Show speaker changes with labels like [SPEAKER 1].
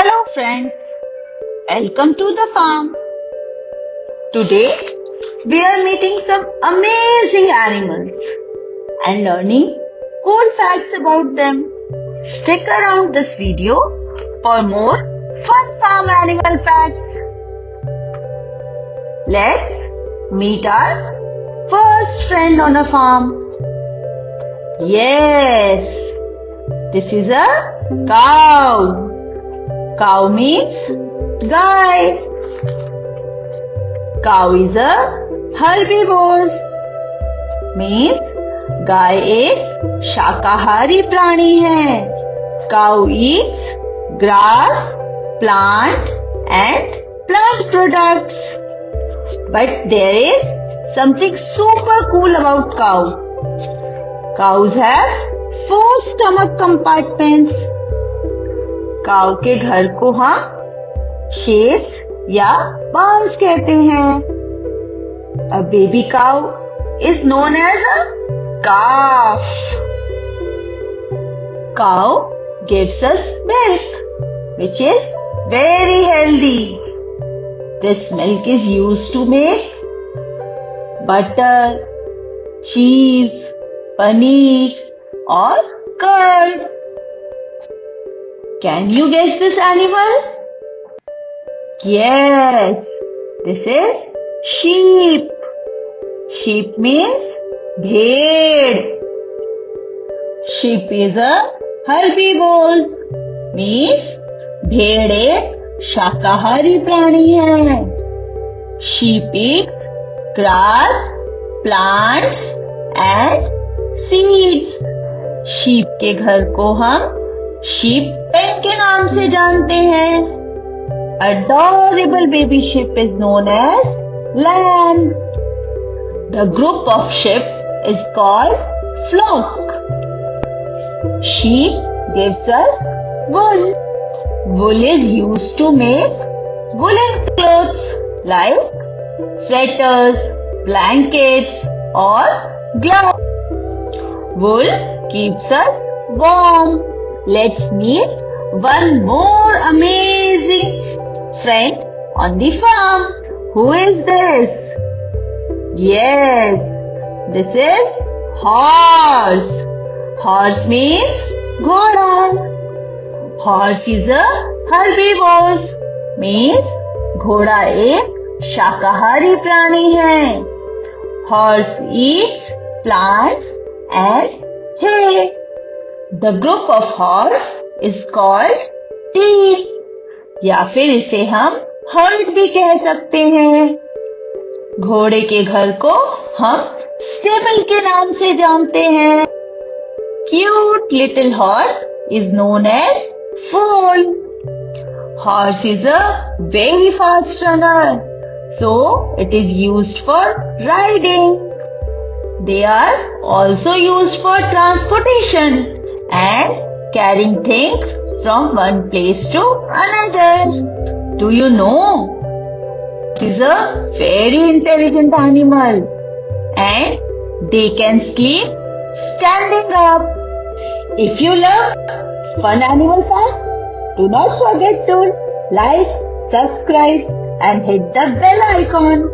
[SPEAKER 1] Hello friends, welcome to the farm. Today we are meeting some amazing animals and learning cool facts about them. Stick around this video for more fun farm animal facts. Let's meet our first friend on a farm. Yes, this is a cow. Cow means guy. Cow is a herbivore. Means गाय एक शाकाहारी प्राणी है. Cow eats grass, plant and plant products. But there is something super cool about cow. Cows have 4 stomach compartments. काऊ के घर को हम shades या Barnes कहते हैं. A baby cow is known as a calf. Cow gives us milk, which is very healthy. This milk is used to make butter, cheese, paneer or curd. Can you guess this animal? Yes, this is sheep. Sheep means bhed. Sheep is a herbivore. Means भेड़ एक शाकाहारी प्राणी है. Sheep eats grass, plants and seeds. Sheep के घर को हम sheep pen के नाम से जानते हैं. Adorable baby sheep is known as lamb. The group of sheep is called flock. Sheep gives us wool. Wool is used to make woolen clothes like sweaters, blankets or gloves. Wool keeps us warm. Let's meet one more amazing friend on the farm. Who is this? Yes, this is horse. Horse means घोड़ा. Horse is a herbivore. Means घोड़ा एक शाकाहारी प्राणी है. Horse eats plants and hay. The group of horse is called team. या फिर इसे हम herd भी कह सकते हैं. घोड़े के घर को हम stable के नाम से जानते हैं. Cute little horse is known as foal. Horse is a very fast runner, so it is used for riding. They are also used for transportation and carrying things from one place to another. Do you know? It is a very intelligent animal and they can sleep standing up. If you love fun animal facts, do not forget to like, subscribe and hit the bell icon.